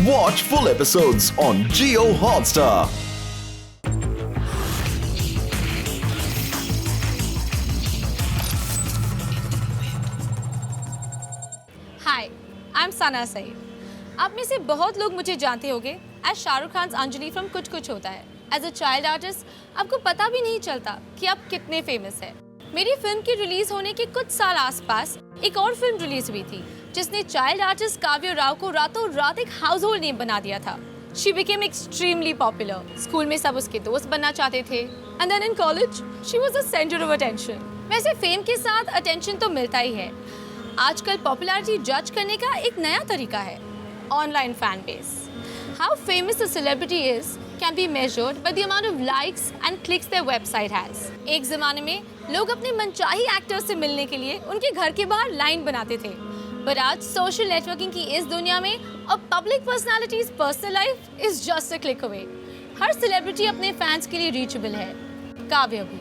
Watch full episodes on Jio Hotstar. Hi, I am Sana Saeed. आप में से बहुत लोग मुझे जानते होंगे एज शाहरुख खान अंजलि फ्रॉम कुछ कुछ होता है। एज अ चाइल्ड आर्टिस्ट आपको पता भी नहीं चलता कि आप कितने फेमस हैं। मेरी फिल्म की रिलीज होने के कुछ साल आसपास एक और फिल्म रिलीज हुई थी जिसने चाइल्ड आर्टिस्ट काव्या राव को रातों रात एक हाउस होल्ड नेम बना दिया था। She became extremely popular. School में सब उसके दोस्त बनना चाहते थे and then in college she was the centre of attention. वैसे फेम के साथ अटेंशन तो मिलता ही है। आजकल पॉपुलैरिटी जज करने का एक नया तरीका है, online fan base. How famous a celebrity is can be measured by the amount of likes and clicks their website has. एक जमाने में लोग अपने मनचाही एक्टर्स से मिलने के लिए उनके घर के बाहर लाइन बनाते थे, पर आज सोशल नेटवर्किंग की इस दुनिया में a public personalities personal life is just a click away. Her celebrity अपने फैंस के लिए रीचेबल है, काव्या भी।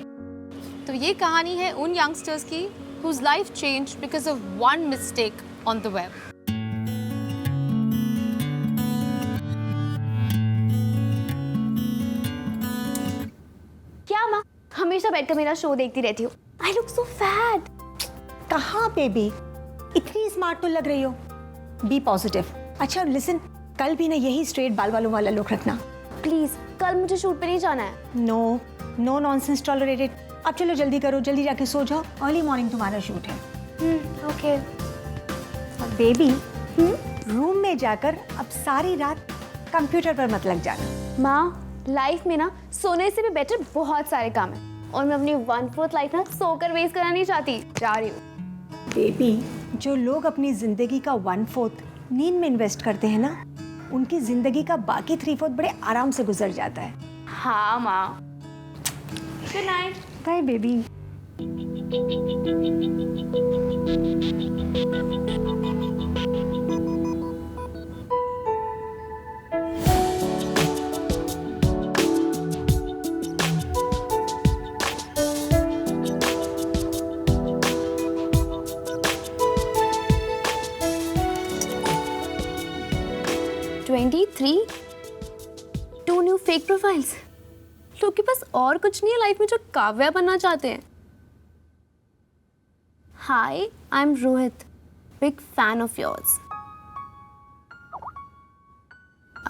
तो ये कहानी है उन यंगस्टर्स की whose life changed because of one mistake on the web. क्या माँ हमेशा बैठकर मेरा शो देखती रहती हो? I look so fat. कहाँ बेबी, इतनी स्मार्ट तो लग रही हो। B positive. अच्छा लिसन, कल भी ना यही स्ट्रेट बाल वालों वाला लुक रखना प्लीज। कल मुझे शूट पे नहीं जाना है। No no nonsense tolerated. अब चलो जल्दी करो, जल्दी जाके सो जाओ, अर्ली मॉर्निंग तुम्हारा शूट है। ओके। बेबी रूम में जाकर अब सारी रात कंप्यूटर पर मत लग जाना। माँ लाइफ में ना सोने से भी बेटर बहुत सारे काम है और मैं अपनी 1/4 लाइफ ना सोकर वेस्ट करना नहीं चाहती। जा रही हूँ। बेबी जो लोग अपनी जिंदगी का 1/4 नींद में इन्वेस्ट करते हैं ना, उनकी जिंदगी का बाकी 3/4 बड़े आराम से गुजर जाता है। हाँ माँ। Good night. Bye baby. Two new fake profiles. लोग के पास और कुछ नहीं है लाइफ में जो काव्या बनना चाहते हैं। Hi, I am Rohit, big fan of yours.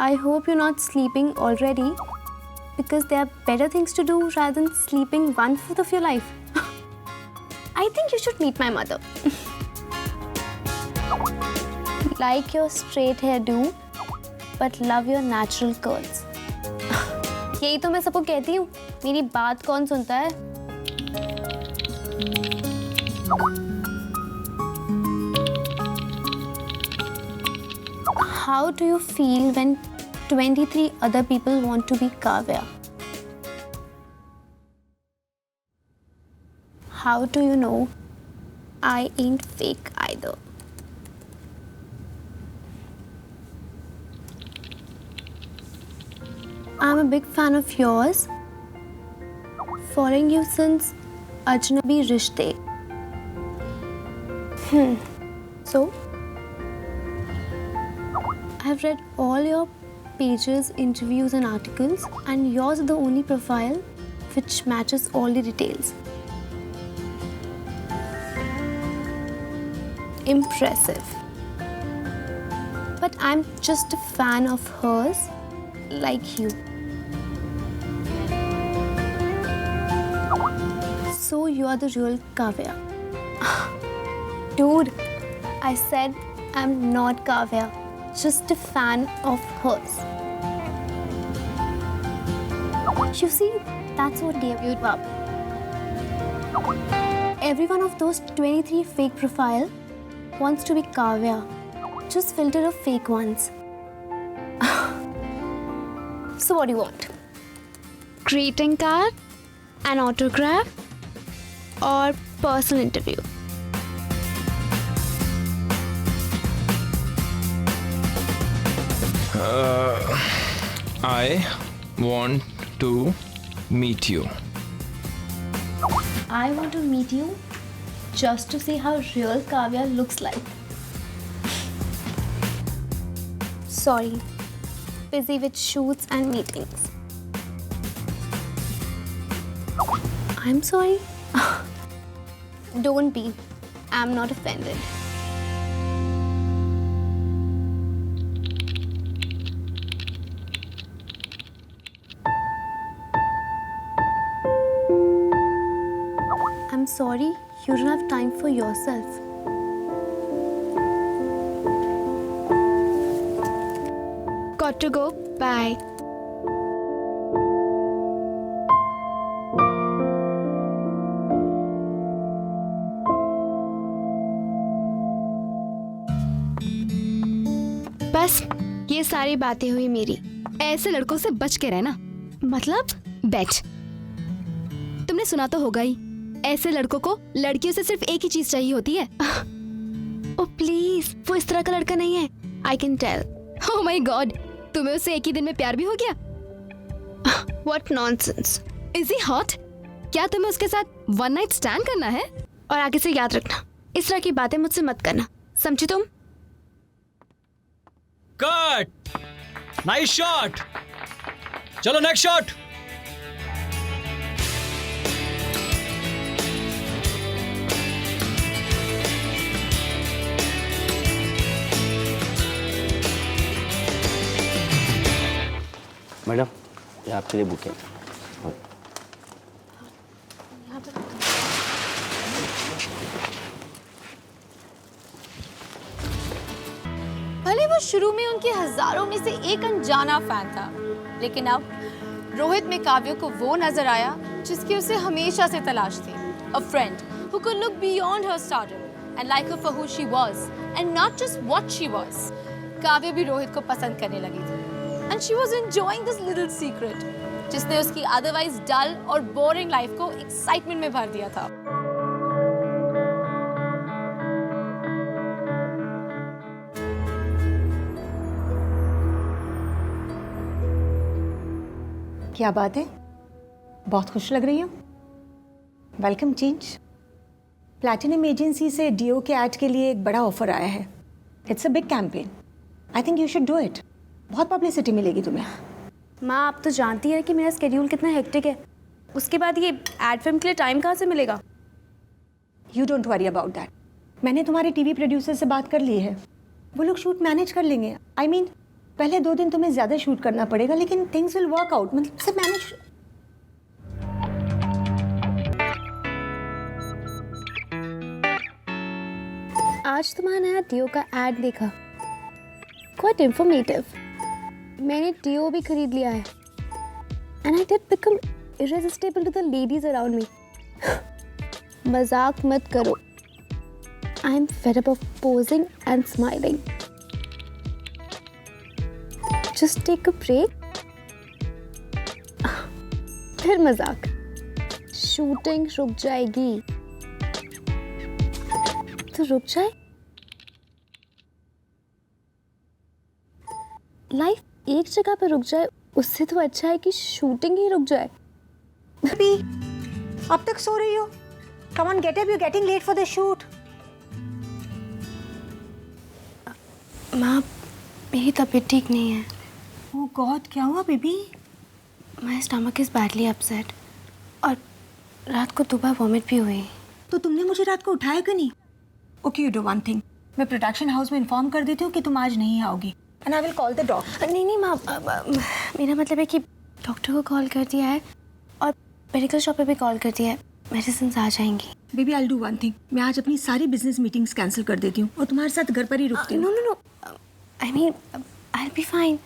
I hope you not sleeping already because there are better things to do rather than sleeping 1/4 of your life. I think you should meet my mother. Like your straight hairdo, but love your natural curls. यही तो मैं सबको कहती हूँ, मेरी बात कौन सुनता है? How do you feel when 23 other people want to be Kavya? How do you know I ain't fake either? I'm a big fan of yours. Following you since Ajnabi Rishte. So, I've read all your pages, interviews and articles, and yours is the only profile which matches all the details. Impressive. But I'm just a fan of hers, like you. So you are the real Kavya. Dude, I said I'm not Kavya, just a fan of hers. You see, that's what gave you up. Every one of those 23 fake profile wants to be Kavya. Just filter the fake ones. So what do you want? Greeting card, an autograph, or personal interview? I want to meet you. I want to meet you just to see how real Kavya looks like. Sorry, busy with shoots and meetings. I'm sorry. Don't be. I'm not offended. I'm sorry, you don't have time for yourself. Got to go. Bye. बस ये सारी बातें हुई मेरी। ऐसे लड़कों से बच के रहना। मतलब बैठ। तुमने सुना तो होगा ही, ऐसे लड़कों को लड़कियों से सिर्फ एक ही चीज चाहिए होती है। ओ प्लीज, वो इस तरह का लड़का नहीं है। I can tell. Oh my God, तुम्हें उससे एक ही दिन में प्यार भी हो गया? What nonsense. Is he hot? क्या तुम्हें उसके साथ वन नाइट स्टैंड करना है? और आगे से याद रखना, इस तरह की बातें मुझसे मत करना, समझी तुम? कट। Nice shot. चलो नेक्स्ट शॉट। मैडम, ये आपके लिए बुक है। भले वो शुरू में उनके हजारों में से एक अनजाना फैन था, लेकिन अब रोहित में काव्य को वो नजर आया जिसकी उसे हमेशा से तलाश थी। A friend who could look beyond her stardom and like her for who she was and not just what she was. काव्य भी रोहित को पसंद करने लगी थी and she was enjoying this little secret जिसने उसकी otherwise dull और boring life को excitement में भर दिया था। क्या बात है, बहुत खुश लग रही हो। Welcome change. प्लैटिनम एजेंसी से डीओ के ऐड के लिए एक बड़ा ऑफर आया है। It's a big campaign. I think you should do it. बहुत पब्लिसिटी मिलेगी तुम्हें। माँ, आप तो जानती है कि मेरा स्केड्यूल कितना हेक्टिक है। उसके बाद ये एड फिल्म के लिए टाइम कहाँ से मिलेगा? You don't worry about that. मैंने तुम्हारे टीवी प्रोड्यूसर से बात कर ली है, वो लोग शूट मैनेज कर लेंगे। आई मीन पहले 2 दिन तुम्हें ज़्यादा शूट करना पड़ेगा, लेकिन थिंग्स विल वर्क आउट। मतलब सब मैनेज। आज तुम्हारा नया डीओ का एड देखा, क्वाइट इंफॉर्मेटिव। मैंने डीओ भी खरीद लिया है and I did become irresistible to the ladies around me. मजाक मत करो। I am fed up of posing and smiling. Just take a break. फिर मजाक। शूटिंग रुक जाएगी तो रुक जाए। लाइफ एक जगह पर रुक जाए, उससे तो अच्छा है कि शूटिंग ही रुक जाए। अभी अब तक सो रही हो? Come on get up, you getting late for the shoot. माँ, मेरी तबीयत ठीक नहीं है। ओह गॉड, क्या हुआ baby? My stomach is badly upset और रात को 2 बार वॉमिट भी हुई। तो तुमने मुझे रात को उठाया क्यों नहीं? Okay, you do one thing. मैं प्रोडक्शन हाउस में इन्फॉर्म कर देती हूँ कि तुम आज नहीं आओगी and I will call the doctor. नहीं माँ, मेरा मतलब है कि डॉक्टर को कॉल कर दिया है और मेडिकल शॉप पे भी कॉल कर दिया है। मेडिसिन आ जाएंगी। Baby I will do one thing. मैं आज अपनी सारी बिजनेस मीटिंग्स कैंसिल कर देती हूँ और तुम्हारे साथ घर पर ही रुकती हूँ। No, I mean I will be fine.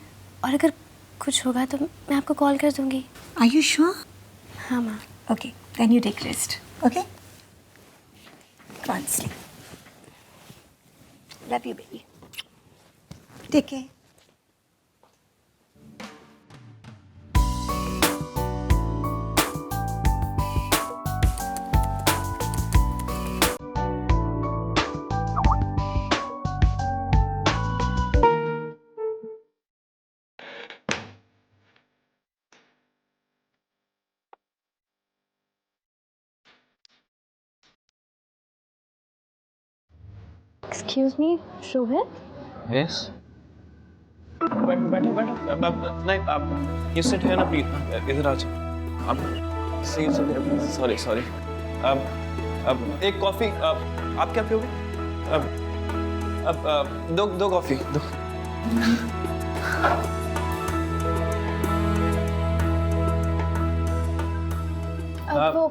और अगर कुछ होगा तो मैं आपको कॉल कर दूंगी। Are you sure? हाँ माँ। Okay, then you take rest. Okay, come sleep. Love you baby. Take care. Excuse me, Rohit? Yes? बैठो बैठो बैठो नहीं आप यू सिट हियर ना प्लीज इधर आ जाओ आप सॉरी सॉरी अब एक कॉफी आप क्या पियोगे अब दो कॉफी दो अब वो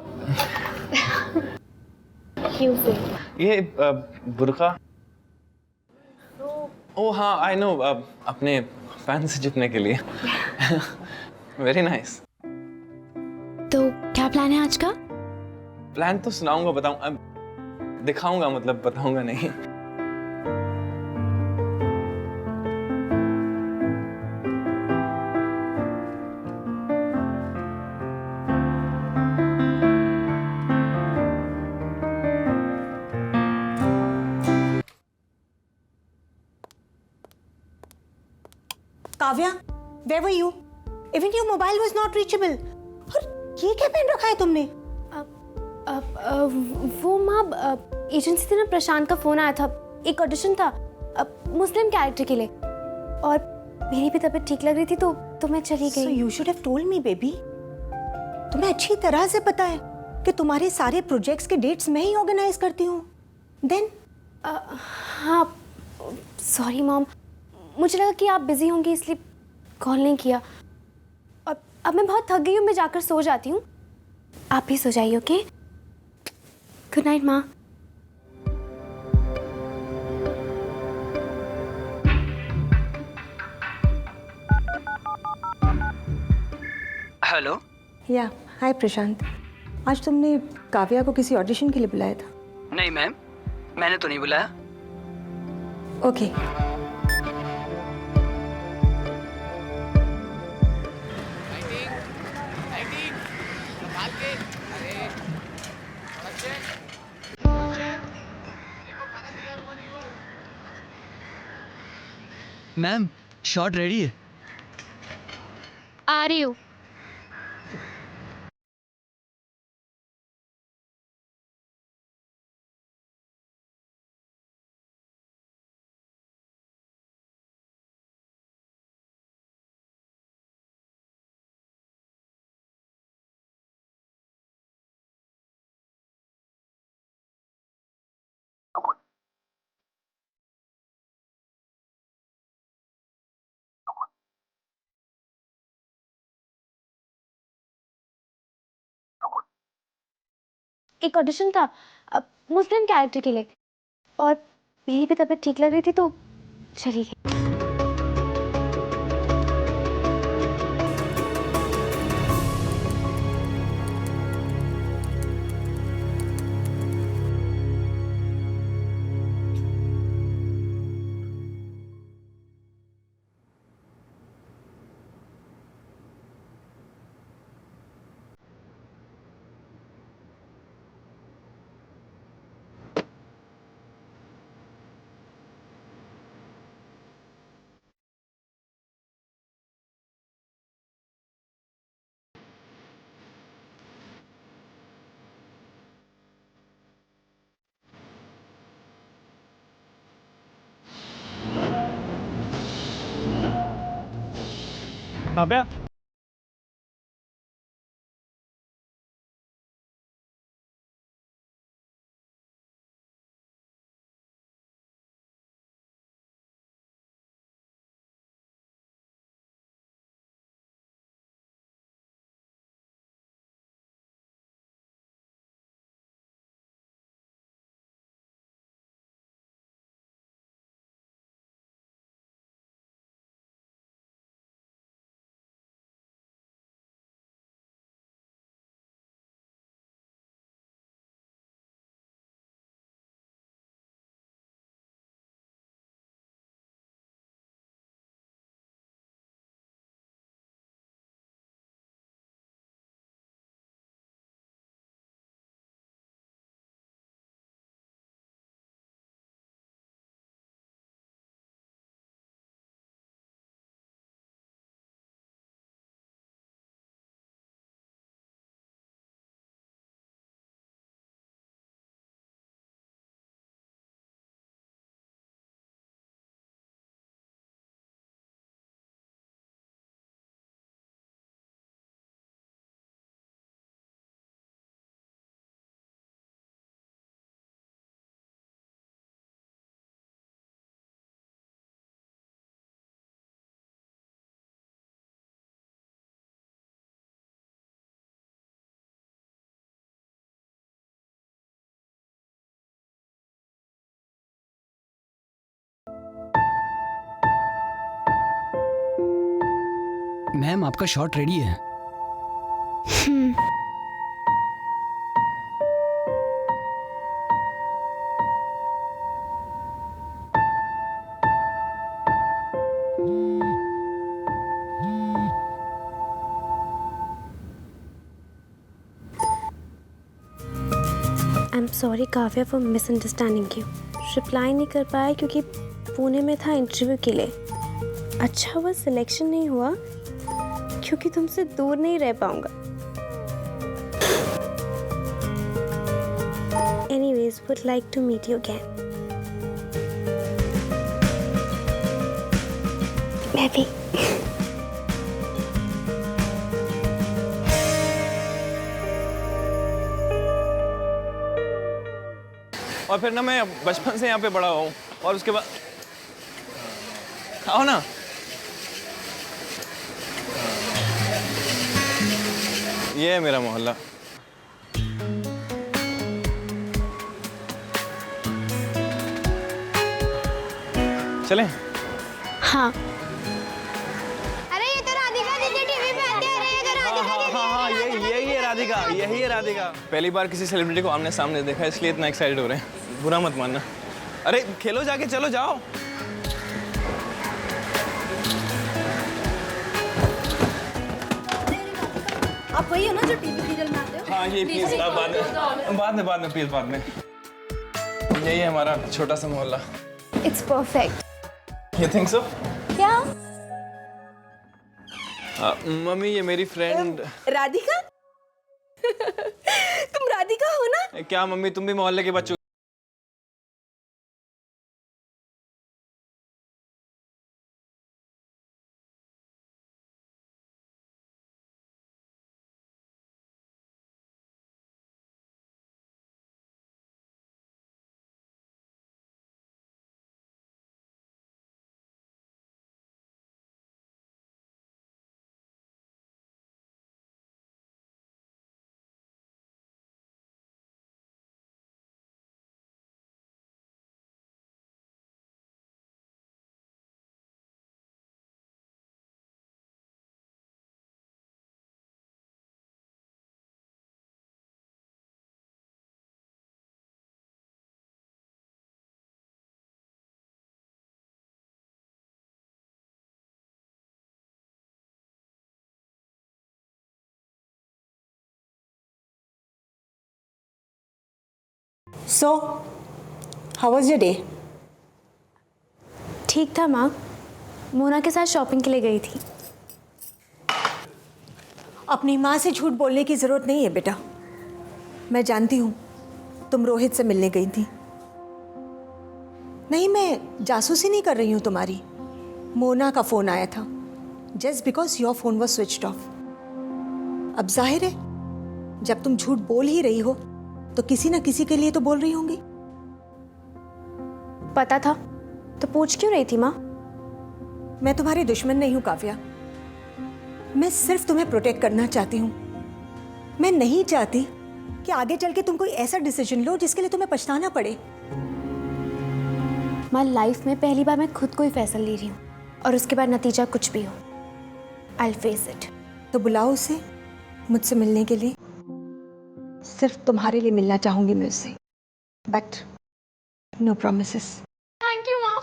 क्यों से ये बुर्का ओ हाँ आई नो अपने फैन से जितने के लिए वेरी नाइस तो क्या प्लान है आज का? प्लान तो सुनाऊंगा बताऊंगा दिखाऊंगा मतलब बताऊंगा नहीं Kavya, where were you? Even your mobile was not reachable. और ये क्या पहन रखा है तुमने? वो माँ एजेंसी से ना प्रशांत का फोन आया था, एक ऑडिशन था मुस्लिम कैरेक्टर के लिए और मेरी भी तबीयत ठीक लग रही थी तो मैं चली So गई। you should have told me, baby. तुम्हें अच्छी तरह से पता है कि तुम्हारे सारे प्रोजेक्ट्स के डेट्स मैं ही ऑर्गेनाइज करती हूँ। Then हाँ सॉरी मॉम, मुझे लगा कि आप बिजी होंगी इसलिए कॉल नहीं किया और अब मैं बहुत थक गई हूँ, मैं जाकर सो जाती हूँ, आप भी सो जाइए। ओके, गुड नाइट माँ। हेलो। या हाय प्रशांत, आज तुमने काव्या को किसी ऑडिशन के लिए बुलाया था? नहीं मैम, मैंने तो नहीं बुलाया। ओके मैम शॉट रेडी है। आ रही हूँ। एक ऑडिशन था मुस्लिम कैरेक्टर के लिए और मेरी भी तबीयत ठीक लग रही थी तो चली गई। काव्या मैम आपका शॉट रेडी है। आई am sorry Kavya for misunderstanding you. Reply नहीं कर पाया क्योंकि पुणे में था इंटरव्यू के लिए। अच्छा हुआ सिलेक्शन नहीं हुआ क्योंकि तुमसे दूर नहीं रह पाऊंगा। Anyways would like to meet you again. मैं भी। और फिर ना मैं बचपन से यहाँ पे बड़ा हूँ और उसके बाद आओ ना। ये है मेरा मोहल्ला। चलें? हाँ। अरे ये तो राधिका दीदी टीवी पे आती है। अरे ये तो राधिका दीदी। हाँ, यही है राधिका, यही है राधिका। पहली बार किसी सेलिब्रिटी को आमने सामने देखा इसलिए इतना एक्साइटेड हो रहे हैं। बुरा मत मानना। अरे खेलो जाके, चलो जाओ। आप वही हो ना जो टीवी सीरियल में आते हो? हाँ ये प्लीज आप बाद में प्लीज बाद में। यही है हमारा छोटा सा मोहल्ला। It's perfect. You think so? क्या? मम्मी ये मेरी फ्रेंड राधिका? तुम राधिका हो ना? क्या मम्मी तुम भी मोहल्ले के बच्चों So, how was your day? ठीक था माँ। मोना के साथ शॉपिंग के लिए गई थी। अपनी माँ से झूठ बोलने की ज़रूरत नहीं है बेटा। मैं जानती हूँ तुम रोहित से मिलने गई थी। नहीं, मैं जासूसी नहीं कर रही हूँ तुम्हारी। मोना का फ़ोन आया था just because your phone was switched off. अब जाहिर है जब तुम झूठ बोल ही रही हो तो किसी ना किसी के लिए तो बोल रही होंगी। पता था तो पूछ क्यों रही थी माँ? मैं तुम्हारी दुश्मन नहीं हूँ काव्या। मैं सिर्फ तुम्हें प्रोटेक्ट करना चाहती हूँ। मैं नहीं चाहती कि आगे चल के तुम कोई ऐसा डिसीजन लो जिसके लिए तुम्हें पछताना पड़े। माँ लाइफ में पहली बार मैं खुद को ही फैसला ले रही हूँ और उसके बाद नतीजा कुछ भी हो, आई विल फेस इट। तो बुलाओ उसे मुझसे मिलने के लिए। सिर्फ तुम्हारे लिए मिलना चाहूंगी मैं उससे, but no promises. Thank you माँ।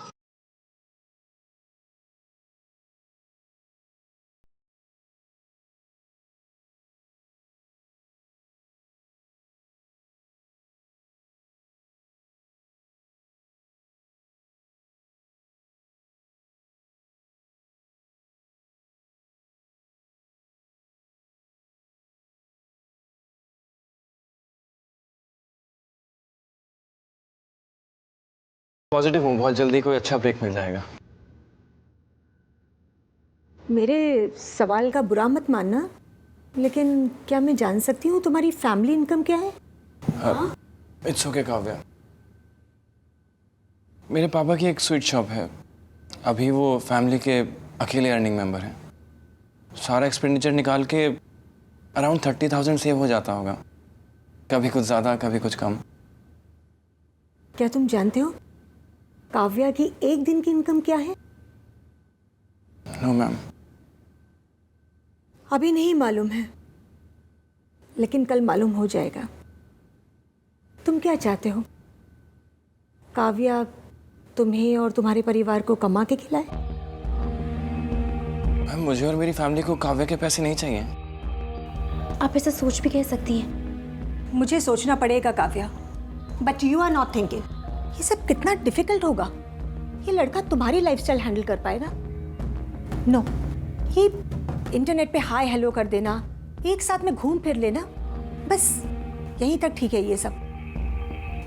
पॉजिटिव हूँ, बहुत जल्दी कोई अच्छा ब्रेक मिल जाएगा। मेरे सवाल का बुरा मत मानना, लेकिन क्या मैं जान सकती हूँ तुम्हारी फैमिली इनकम क्या है? It's okay Kavya. मेरे पापा की एक स्वीट शॉप है। अभी वो फैमिली के अकेले अर्निंग मेंबर हैं। सारा एक्सपेंडिचर निकाल के अराउंड 30,000 सेव हो जाता होगा। कभी कुछ ज़्यादा कभी कुछ कम। क्या तुम जानते हो काव्या की एक दिन की इनकम क्या है? No ma'am. अभी नहीं मालूम है, लेकिन कल मालूम हो जाएगा। तुम क्या चाहते हो? काव्या तुम्हें और तुम्हारे परिवार को कमा के खिलाए? मैम, मुझे और मेरी फैमिली को काव्या के पैसे नहीं चाहिए। आप ऐसा सोच भी कह सकती हैं। मुझे सोचना पड़ेगा Kavya, but you are not thinking ये सब कितना डिफिकल्ट होगा। ये लड़का तुम्हारी लाइफस्टाइल हैंडल कर पाएगा? नो, ये इंटरनेट पे हाय हेलो कर देना, एक साथ में घूम फिर लेना, बस यहीं तक ठीक है ये सब,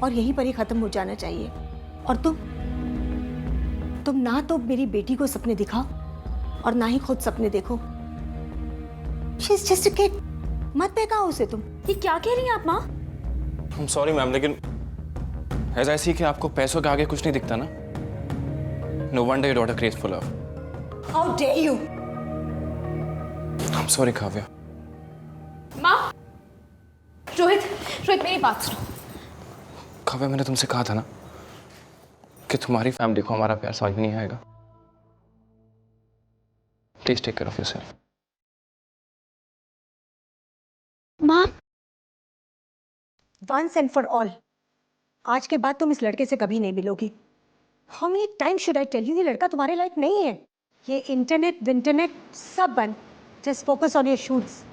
और यहीं पर ही खत्म हो जाना चाहिए। और तुम ना तो मेरी बेटी को सपने दिखाओ और ना ही खुद सपने देखो। She is just a kid, मत बहकाओ उसे तुम। ये क्या कह रही हैं आप माँ? आई एम सॉरी मैम, लेकिन ऐसा ऐसी कि आपको पैसों के आगे कुछ नहीं दिखता ना। No wonder your daughter craves for love. How dare you. I am sorry Kavya. माँ, रोहित रोहित मेरी बात सुनो। काव्या, मैंने तुमसे कहा था ना कि तुम्हारी फैमिली को हमारा प्यार समझ में नहीं आएगा। Please take care of yourself. माँ, वंस एंड फॉर ऑल, आज के बाद तुम इस लड़के से कभी नहीं मिलोगी। How many time should I tell you, ये लड़का तुम्हारे लायक नहीं है। ये इंटरनेट सब बंद, just focus on your shoots.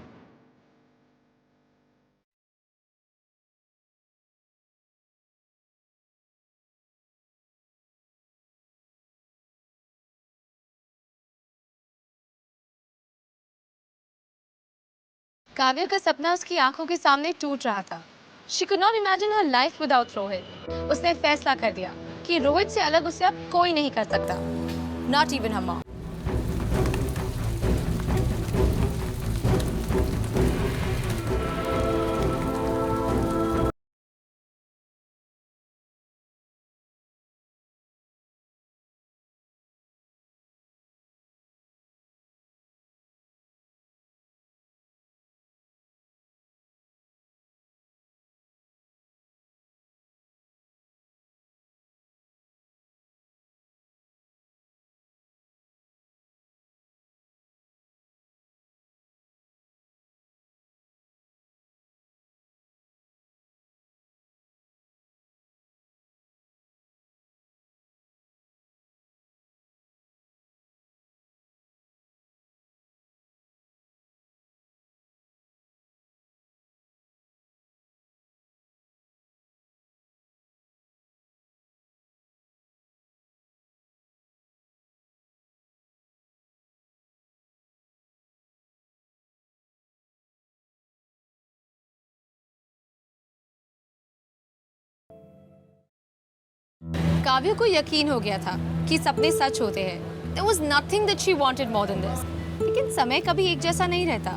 Kavya का सपना उसकी आंखों के सामने टूट रहा था। She could not imagine her life without Rohit. उसने फैसला कर दिया कि रोहित से अलग उसे अब कोई नहीं कर सकता, not even her mom। Kavya को यकीन हो गया था कि सपने सच होते हैं। There was nothing that she wanted more than this। लेकिन समय कभी एक जैसा नहीं रहता।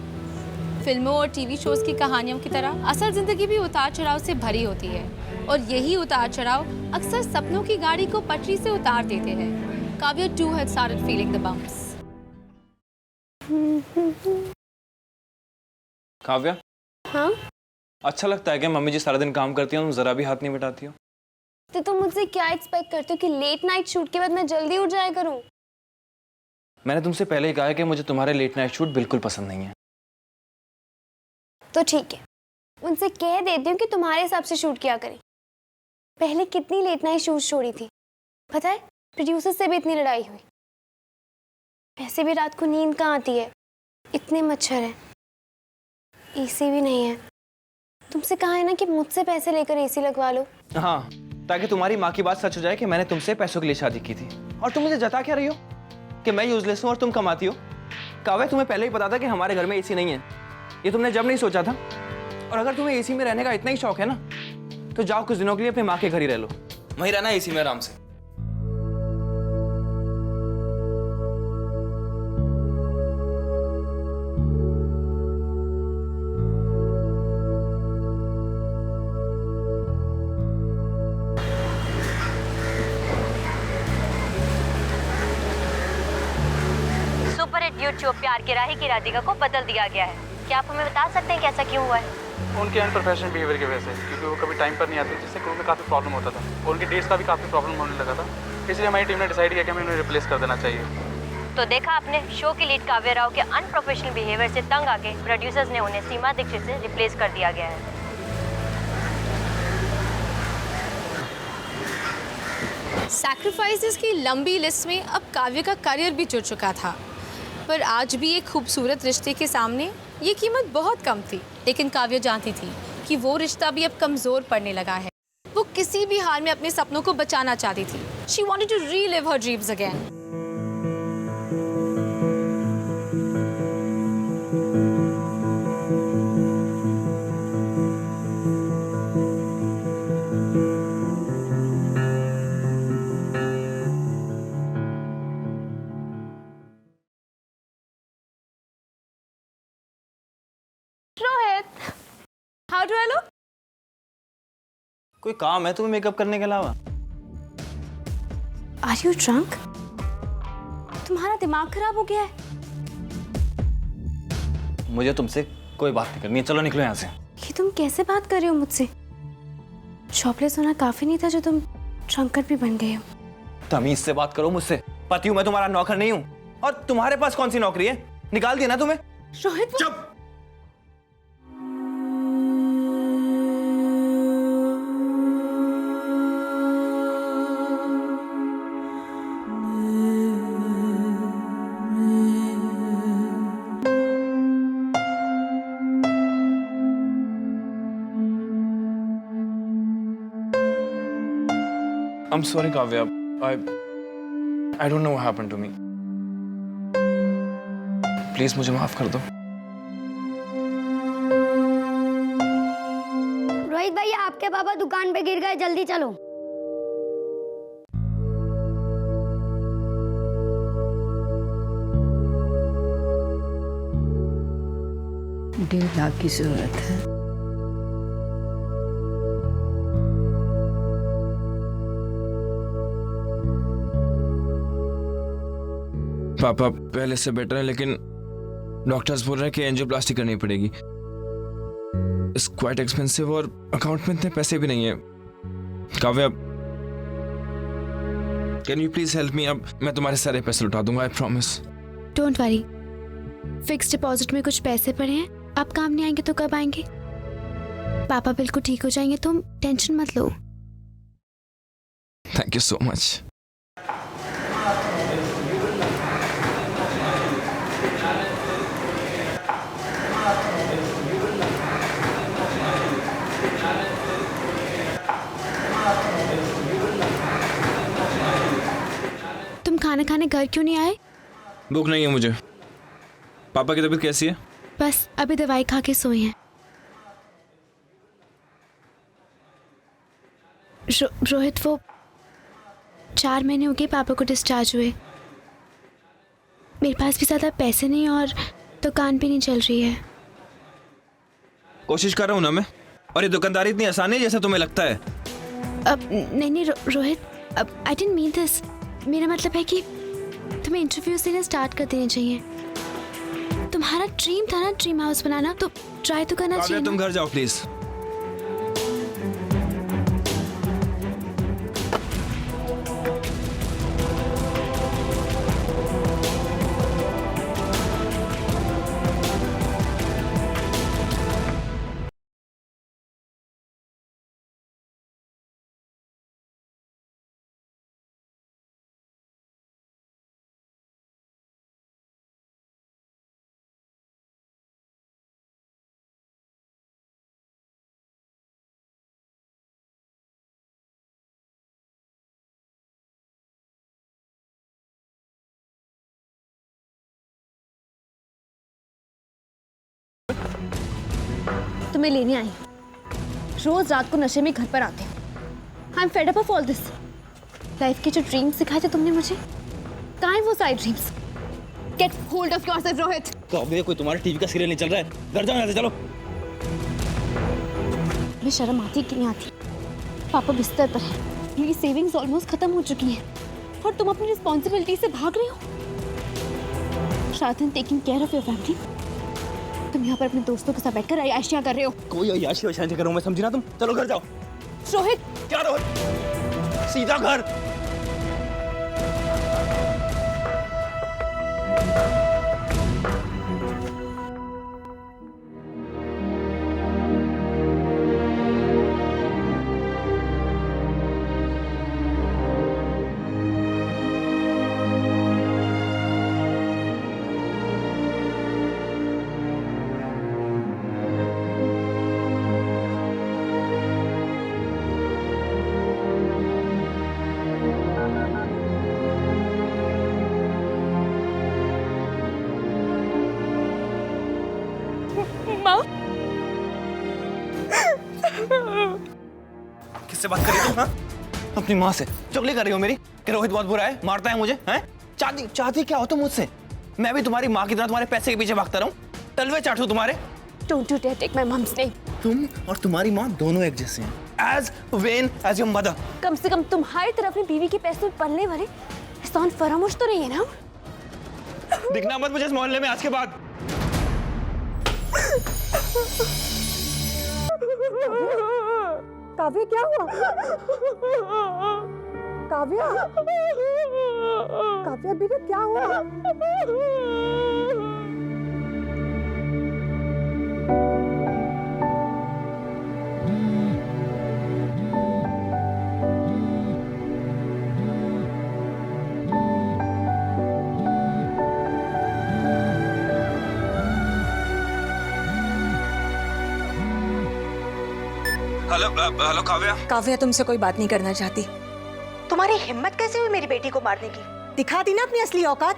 फिल्मों और टीवी शोज की कहानियों की तरह असल जिंदगी भी उतार चढ़ाव से भरी होती है, और यही उतार चढ़ाव अक्सर सपनों की गाड़ी को पटरी से उतार देते हैं। Kavya too had started feeling the bumps। Kavya, हाँ? अच्छा लगता है कि मम्मी जी सारा दिन काम करती हैं, तुम जरा भी हाथ नहीं बटाती हो? तो तुम मुझसे क्या एक्सपेक्ट करते हो कि लेट नाइट शूट के बाद मैं जल्दी उठ जाया करूं? मैंने तुमसे पहले ही कहा है कि मुझे तुम्हारे लेट नाइट शूट बिल्कुल पसंद नहीं है। तो ठीक है, उनसे कह देती हूँ कि तुम्हारे हिसाब से शूट किया करें। पहले कितनी लेट नाइट शूट छोड़ी थी, पता है? प्रोड्यूसर से भी इतनी लड़ाई हुई। वैसे भी रात को नींद कहाँ आती है, इतने मच्छर हैं, एसी भी नहीं है। तुमसे कहा है ना कि मुझसे पैसे लेकर एसी लगवा लो। हाँ, ताकि तुम्हारी माँ की बात सच हो जाए कि मैंने तुमसे पैसों के लिए शादी की थी। और तुम मुझे जता क्या रही हो कि मैं यूजलेस हूँ और तुम कमाती हो? काव्या, तुम्हें पहले ही पता था कि हमारे घर में एसी नहीं है। ये तुमने जब नहीं सोचा था? और अगर तुम्हें एसी में रहने का इतना ही शौक है ना, तो जाओ कुछ दिनों के लिए अपनी माँ के घर ही रह लो, वहीं रहना एसी में आराम से। ड्यूट शो प्यार के राही की राधिका को बदल दिया गया है। क्या आप हमें बता सकते हैं कि ऐसा क्यों हुआ है? उनके अनप्रोफेशनल बिहेवियर की वजह से, क्योंकि वो कभी टाइम पर नहीं आते, जिससे क्रू में काफ़ी प्रॉब्लम होता था और उनकी डेट्स का भी काफ़ी प्रॉब्लम होने लगा था। इसलिए हमारी टीम ने डिसाइड किया कि हमें उन्हें रिप्लेस कर देना चाहिए। तो देखा आपने, शो की लीड काव्या राव के अनप्रोफेशनल बिहेवियर से तंग आके प्रोड्यूसर्स ने उन्हें सीमा दीक्षित से रिप्लेस कर दिया गया है। सैक्रिफाइसेस की लंबी लिस्ट में अब काव्य का करियर भी जुड़ चुका था, पर आज भी एक खूबसूरत रिश्ते के सामने ये कीमत बहुत कम थी। लेकिन काव्य जानती थी कि वो रिश्ता भी अब कमज़ोर पड़ने लगा है। वो किसी भी हाल में अपने सपनों को बचाना चाहती थी। She wanted to relive her dreams again. Rohit, how do I look? कोई काम है तुम्हें मेकअप करने के अलावा? Are you drunk? तुम्हारा दिमाग खराब हो गया है? मुझे तुमसे कोई बात नहीं करनी है, चलो निकलो यहाँ से। ये तुम कैसे बात कर रहे हो मुझसे? शॉपलेस होना काफी नहीं था जो तुम ड्रंकर भी बन गए हो। तमीज से बात करो मुझसे, पति हूँ मैं, तुम्हारा नौकर नहीं हूँ। और तुम्हारे पास कौन सी नौकरी है? निकाल दिया ना तुम्हें। रोहित, चुप। I'm sorry, Kavya. I don't know what happened to me. Please मुझे माफ कर दो। रोहित भैया, आपके पापा दुकान पे गिर गए, जल्दी चलो। डेढ़ लाख की जरूरत है। पापा पहले से बेटर है, लेकिन डॉक्टर्स बोल रहे हैं कि एंजियोप्लास्टी करनी पड़ेगी। इट्स क्वाइट एक्सपेंसिव और अकाउंट में इतने पैसे भी नहीं है। Kavya, can you please help me? अब मैं तुम्हारे सारे पैसे लौटा दूंगा, I promise. Don't worry, fix deposit में कुछ पैसे पड़े हैं। अब काम नहीं आएंगे तो कब आएंगे? पापा बिल्कुल ठीक हो जाएंगे, तुम टेंशन मत लो। Thank you so much. तुम खाना खाने घर क्यों नहीं आए? भूख नहीं है मुझे। पापा की तबीयत कैसी है? बस अभी दवाई खा के सोए हैं। रोहित, वो 4 महीने हो गए पापा को डिस्चार्ज हुए। मेरे पास भी ज्यादा पैसे नहीं और दुकान भी नहीं चल रही है। कोशिश कर रहा हूँ ना मैं, और ये दुकानदारी इतनी आसान है जैसा तुम्हें लगता है? अब नहीं रोहित, अब आई डिडंट मीन दिस। मेरा मतलब है कि तुम्हें इंटरव्यू देना स्टार्ट कर देने चाहिए। तुम्हारा ड्रीम था ना ड्रीम हाउस बनाना, तो ट्राई तो करना चाहिए। तुम घर जाओ प्लीज। तुम्हें लेने आई, रोज रात को नशे में घर पर आते। आई am fed up of all this. Life के जो ड्रीम्स सिखाए थे तुमने मुझे, कहाँ है वो सारे dreams? Get hold of yourself Rohit. Kavya, कोई तुम्हारा टीवी का सीरियल नहीं चल रहा है, घर जाओ यहाँ से, चलो। मैं शर्म आती कि नहीं आती? पापा बिस्तर पर है, मेरी सेविंग्स ऑलमोस्ट खत्म हो चुकी हैं और तुम अपनी रिस्पॉन्सिबिलिटी से भाग रही हो। Rather than taking care of your family, तुम यहाँ पर अपने दोस्तों के साथ बैठकर अय्याशियां कर रहे हो। कोई अय्याशी वैशाशी नहीं करूँ मैं, समझी ना तुम? चलो घर जाओ। रोहित, क्या रोहित? सीधा घर। किससे बात कर रही हो तुम? हाँ? अपनी माँ से चुगली कर रही हो मेरी कि रोहित बहुत बुरा है, मारता है मुझे, हैं? चाहती क्या हो तुम मुझसे? मैं भी तुम्हारी माँ की तरह तुम्हारे पैसे के पीछे भागता रहूं, तलवे चाटूं तुम्हारे? Don't you dare take my mom's name. तुम और तुम्हारी माँ दोनों एक जैसे हैं, as vain as your mother. कम से कम तुम्हारी तरफ अपनी बीवी के पैसों में पलने वाले एहसान फरामोश तो नहीं है ना? दिखना मत मुझे इस मोहल्ले में आज के बाद। काव्या क्या हुआ? काव्या काव्या बेटा क्या हुआ? हेलो काव्या। काव्या तुमसे कोई बात नहीं करना चाहती। तुम्हारी हिम्मत कैसे हुई मेरी बेटी को मारने की? दिखा दी ना अपनी असली औकात।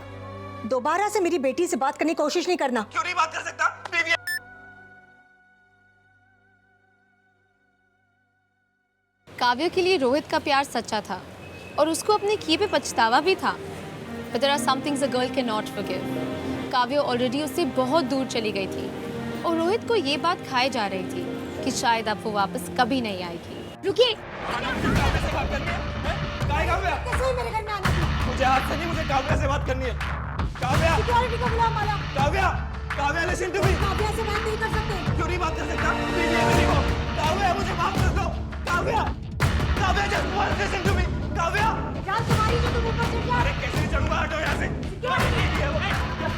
दोबारा से मेरी बेटी से बात करने की कोशिश नहीं करना। क्यों नहीं बात कर सकता? बीवी काव्य के लिए रोहित का प्यार सच्चा था और उसको अपने किए पे पछतावा भी था। But there are some things a girl cannot forgive. काव्य ऑलरेडी उससे बहुत दूर चली गई थी और रोहित को ये बात खाए जा रही थी कि शायद अब वो वापस कभी नहीं आएगी। रुकिए। मुझे हाथ से नहीं, मुझे काव्या से बात करनी है। काव्या सिक्योरिटी को बुलाओ Mala. Kavya Kavya listen to me. Kavya से बात नहीं कर सकते। क्यों नहीं बात कर सकता? बीवी है मेरी वो। काव्या मुझे माफ कर दो। Kavya Kavya just one listen to me. Kavya यार तुम्हारी तो तुम ऊपर चढ़ जाओ। अरे कैसे चढ़ूंगा? हटो यहाँ से। बीवी है वो।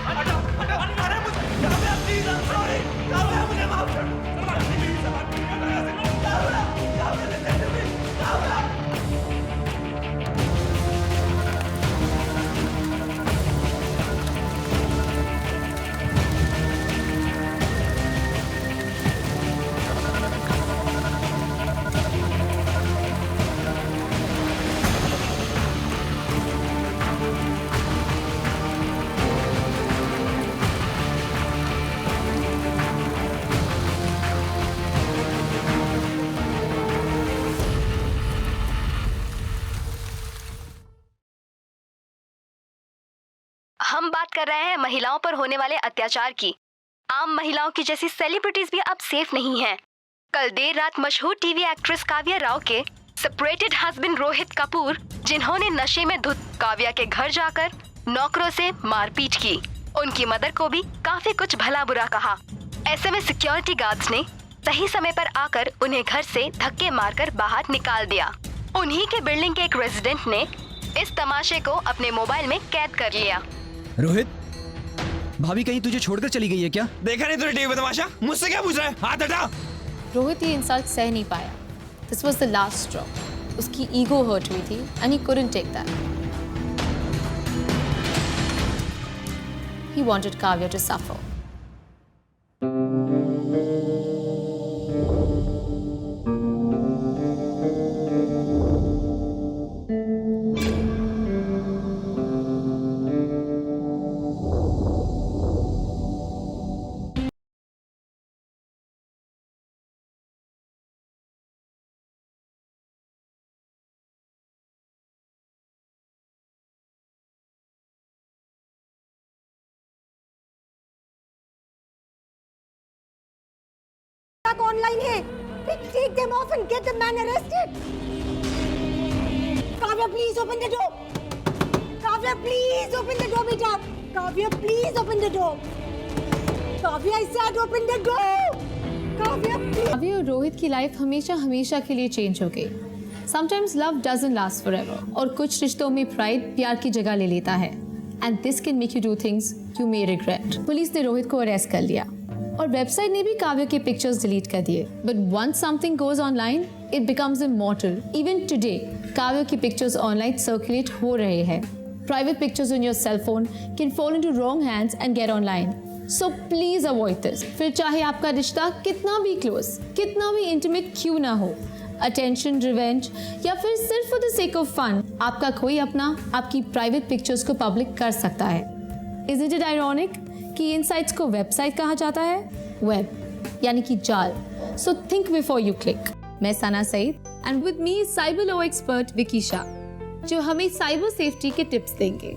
हटो हटो। अरे मुझे Kavya please I am sorry. Kavya मुझे माफ कर दो। अपनी बीवी से बात नहीं करना यहाँ से। Kavya Kavya listen to me. Kavya हम बात कर रहे हैं महिलाओं पर होने वाले अत्याचार की। आम महिलाओं की जैसी सेलिब्रिटीज भी अब सेफ नहीं हैं। कल देर रात मशहूर टीवी एक्ट्रेस काव्या राव के सेपरेटेड हस्बैंड रोहित कपूर, जिन्होंने नशे में धुत काव्या के घर जाकर नौकरों से मारपीट की, उनकी मदर को भी काफी कुछ भला बुरा कहा। ऐसे में सिक्योरिटी गार्ड्स ने सही समय पर आकर उन्हें घर से धक्के मारकर बाहर निकाल दिया। उन्हीं के बिल्डिंग के एक रेजिडेंट ने इस तमाशे को अपने मोबाइल में कैद कर लिया। रोहित, भाभी कहीं तुझे छोड़कर चली गई है क्या? देखा नहीं तूने टीवी पे तमाशा? मुझसे क्या पूछ रहा है? हाथ हटा। रोहित ये इंसल्ट सह नहीं पाया। This was the last straw. उसकी ईगो हर्ट हुई थी and he couldn't take that. He wanted Kavya to suffer. Online है। Take them off and get the man arrested. Kavya please open the door. Kavya please open the door बेटा. Kavya please open the door. Kavya I said open the door. Kavya please. Kavya और रोहित की life हमेशा हमेशा के लिए change हो गई। Sometimes love doesn't last forever. और कुछ रिश्तों में प्राइड प्यार की जगह ले लेता है। And this can make you do things you may regret. Police ने रोहित को अरेस्ट कर लिया और वेबसाइट ने भी काव्या के पिक्चर्स डिलीट कर दिए। But once something goes online it becomes immortal. Even today Kavya की पिक्चर्स ऑनलाइन सर्कुलेट हो रहे हैं। Private pictures on your cell phone can fall into wrong hands and get online. So please avoid this. फिर चाहे आपका रिश्ता कितना भी क्लोज, कितना भी इंटीमेट क्यों ना हो, अटेंशन, रिवेंज या फिर सिर्फ for the sake of fun, आपका कोई अपना आपकी प्राइवेट पिक्चर्स को पब्लिक कर सकता है। इज़ इट आयरॉनिक कि इन साइट्स को वेबसाइट कहा जाता है? वेब यानी कि जाल। So think before you click. मैं Sana Saeed, and with me cyber law expert Vicky Shah, जो हमें साइबर सेफ्टी के टिप्स देंगे।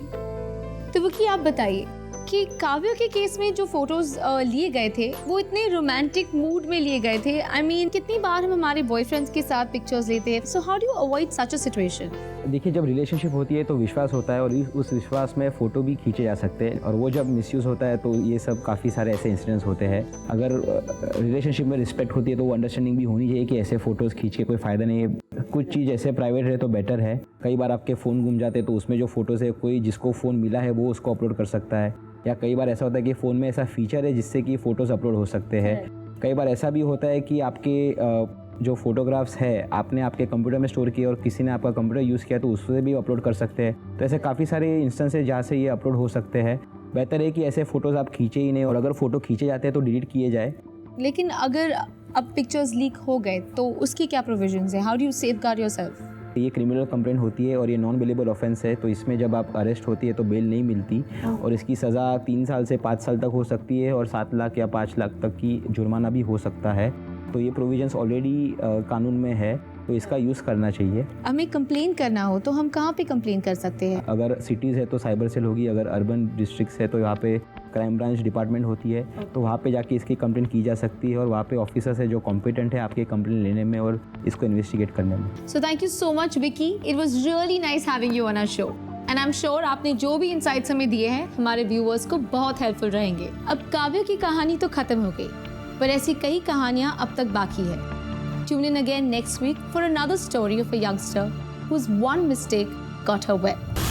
तो विकी, आप बताइए कि काव्या के केस में जो फोटोज लिए गए थे वो इतने रोमांटिक मूड में लिए गए थे। आई मीन कितनी बार हम हमारे बॉयफ्रेंड्स के साथ पिक्चर्स लेते हैं। So how do you avoid such a situation? देखिए, जब रिलेशनशिप होती है तो विश्वास होता है और उस विश्वास में फ़ोटो भी खींचे जा सकते हैं, और वो जब मिसयूज़ होता है तो ये सब काफ़ी सारे ऐसे इंसिडेंट्स होते हैं। अगर रिलेशनशिप में रिस्पेक्ट होती है तो वो अंडरस्टैंडिंग भी होनी चाहिए कि ऐसे फ़ोटोज़ खींच के कोई फ़ायदा नहीं है। कुछ चीज़ ऐसे प्राइवेट रहे तो बेटर है। कई बार आपके फ़ोन गुम जाते हैं तो उसमें जो फ़ोटोज़ है कोई जिसको फ़ोन मिला है वो उसको अपलोड कर सकता है, या कई बार ऐसा होता है कि फ़ोन में ऐसा फीचर है जिससे कि फ़ोटोज़ अपलोड हो सकते हैं। कई बार ऐसा भी होता है कि आपके जो फोटोग्राफ्स है आपने आपके कंप्यूटर में स्टोर किए और किसी ने आपका कंप्यूटर यूज़ किया तो उससे भी अपलोड कर सकते हैं। तो ऐसे काफ़ी सारे इंस्टेंस है जहाँ से ये अपलोड हो सकते हैं। बेहतर है कि ऐसे फ़ोटोज़ आप खींचे ही नहीं, और अगर फ़ोटो खींचे जाते हैं तो डिलीट किए जाए। लेकिन अगर अब पिक्चर्स लीक हो गए तो उसकी क्या प्रोविजंस है? How do you safeguard yourself? ये क्रिमिनल कंप्लेंट होती है और ये नॉन बेलेबल ऑफेंस है, तो इसमें जब आप अरेस्ट होती है तो बेल नहीं मिलती, और इसकी सज़ा 3 साल से 5 साल तक हो सकती है, और 7 लाख या 5 लाख तक की जुर्माना भी हो सकता है। तो ये प्रोविजंस ऑलरेडी कानून में है, तो इसका यूज़ करना चाहिए। हमें कंप्लेन करना हो तो हम कहाँ पे कंप्लेन कर सकते हैं? अगर सिटीज़ है तो साइबर सेल होगी, अगर अर्बन डिस्ट्रिक्ट्स है तो यहाँ पे क्राइम ब्रांच डिपार्टमेंट होती है, तो वहाँ पे जाके इसकी कंप्लेंट की जा सकती है, और वहाँ पे ऑफिसर्स है जो कॉम्पिटेंट है आपकी कंप्लेंट लेने में और इसको इन्वेस्टिगेट करने में। So thank you so much Vicky, it was really nice having you on our show, and I am sure आपने जो भी इनसाइट्स हमें दिए हैं हमारे व्यूअर्स को बहुत हेल्पफुल रहेंगे। अब काव्या की कहानी तो खत्म हो गई, पर ऐसी कई कहानियां अब तक बाकी है। Tune in again next week for another story of a youngster whose one mistake got her wet.